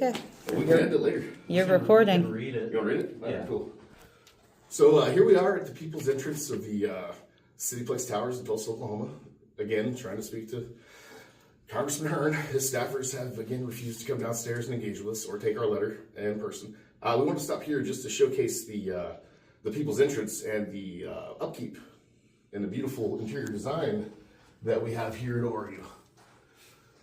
Okay. We can end it later. You're recording. Read it. You want to read it? Yeah. Alright, cool. So here we are at the people's entrance of the Cityplex Towers in Tulsa, Oklahoma. Again, trying to speak to Congressman Hearn. His staffers have again refused to come downstairs and engage with us or take our letter in person. We want to stop here just to showcase the people's entrance and the upkeep and the beautiful interior design that we have here at Oregon.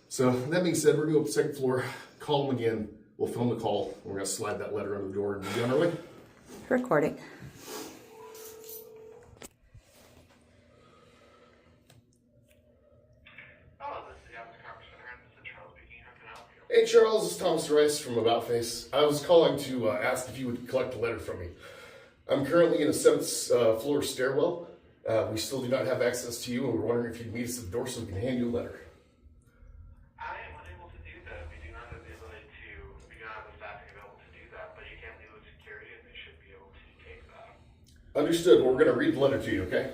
So that being said, we're going to go up the second floor, call them again. We'll film the call. We're going to slide that letter under the door and be on our way. Recording. Hey Charles, this is Thomas Rice from About Face. I was calling to ask if you would collect a letter from me. I'm currently in a 7th floor stairwell. We still do not have access to you, and we're wondering if you'd meet us at the door so we can hand you a letter. I am unable to do that. We do not have the ability to, we do not have the staffing available to do that, but you can leave with security and they should be able to take that. Understood. Well, we're going to read the letter to you, okay?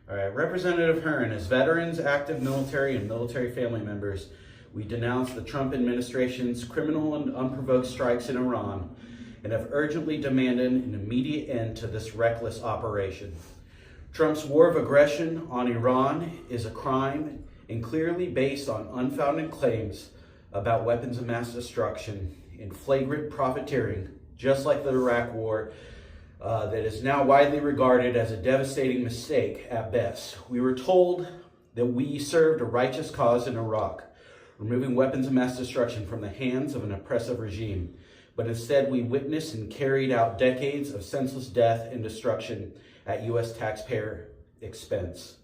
All right, Representative Hearn, as veterans, active military, and military family members, we denounce the Trump administration's criminal and unprovoked strikes in Iran and have urgently demanded an immediate end to this reckless operation. Trump's war of aggression on Iran is a crime and clearly based on unfounded claims about weapons of mass destruction and flagrant profiteering, just like the Iraq war, that is now widely regarded as a devastating mistake at best. We were told that we served a righteous cause in Iraq, removing weapons of mass destruction from the hands of an oppressive regime. But instead, we witnessed and carried out decades of senseless death and destruction at U.S. taxpayer expense.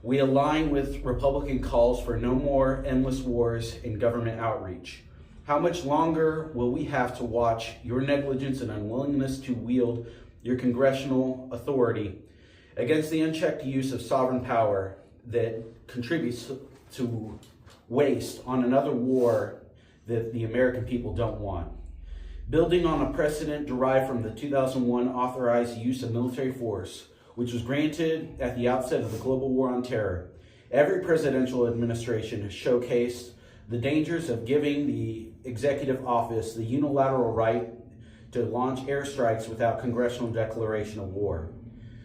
We align with Republican calls for no more endless wars and government outreach. How much longer will we have to watch your negligence and unwillingness to wield your congressional authority against the unchecked use of sovereign power that contributes to waste on another war that the American people don't want? Building on a precedent derived from the 2001 authorized use of military force, which was granted at the outset of the global war on terror, every presidential administration has showcased the dangers of giving the executive office the unilateral right to launch airstrikes without congressional declaration of war.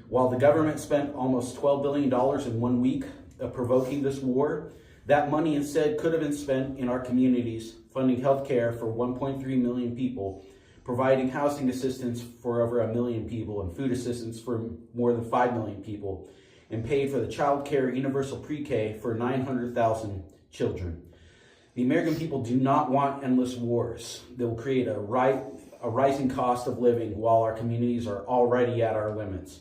While the government spent almost $12 billion in 1 week of provoking this war, that money instead could have been spent in our communities, funding health care for 1.3 million people, providing housing assistance for over 1 million people, and food assistance for more than 5 million people, and paid for the child care universal pre-K for 900,000 children. The American people do not want endless wars that will create a rising cost of living while our communities are already at our limits.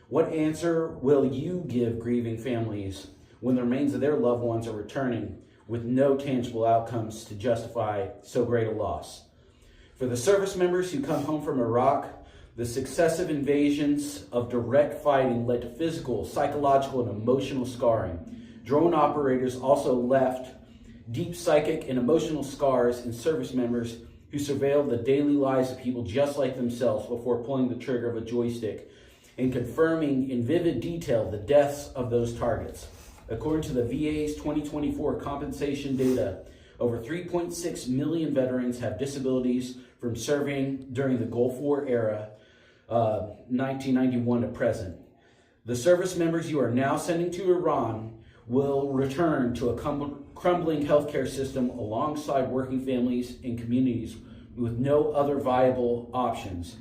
What answer will you give grieving families when the remains of their loved ones are returning with no tangible outcomes to justify so great a loss? For the service members who come home from Iraq, the successive invasions of direct fighting led to physical, psychological, and emotional scarring. Drone operators also left deep psychic and emotional scars in service members who surveilled the daily lives of people just like themselves before pulling the trigger of a joystick and confirming in vivid detail the deaths of those targets. According to the VA's 2024 compensation data, over 3.6 million veterans have disabilities from serving during the Gulf War era, 1991 to present. The service members you are now sending to Iran will return to a crumbling healthcare system alongside working families and communities with no other viable options.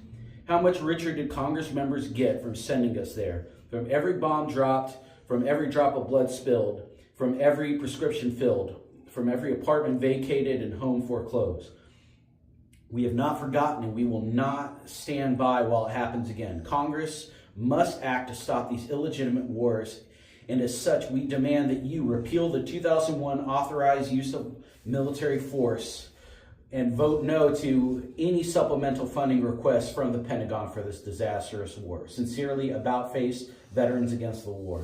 How much richer did Congress members get from sending us there? From every bomb dropped, from every drop of blood spilled, from every prescription filled, from every apartment vacated and home foreclosed. We have not forgotten, and we will not stand by while it happens again. Congress must act to stop these illegitimate wars, and as such, we demand that you repeal the 2001 authorized use of military force and vote no to any supplemental funding requests from the Pentagon for this disastrous war. Sincerely, About Face, Veterans Against the War.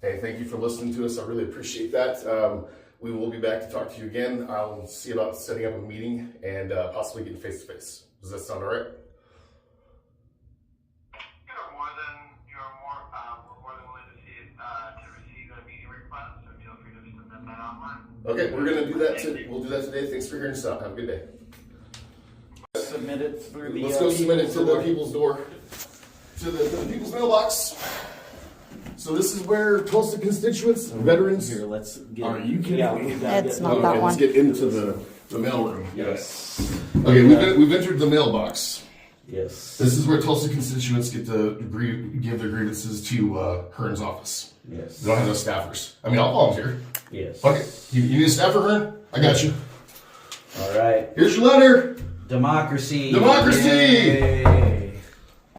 Hey, thank you for listening to us. I really appreciate that. We will be back to talk to you again. I'll see about setting up a meeting and possibly getting face-to-face. Does that sound all right? More than willing to receive a meeting request, so feel free to submit that online. Okay, we're going to do that. We'll do that today. Thanks for hearing us out. Have a good day. submit it through the. Let's go submit it to the people's door, to the people's mailbox. So this is where Tulsa constituents, veterans. Here, let's get. Are you kidding yeah, me? we gotta It's get- not that Let's one. get into the mailroom. Yes. Okay, we've entered the mailbox. Yes. This is where Tulsa constituents get to give their grievances to Hearn's office. Yes. They don't have no staffers. I mean, I'll volunteer. Yes. Okay, you need a staffer, Hearn? I got you. All right. Here's your letter. Democracy. Democracy! Yay.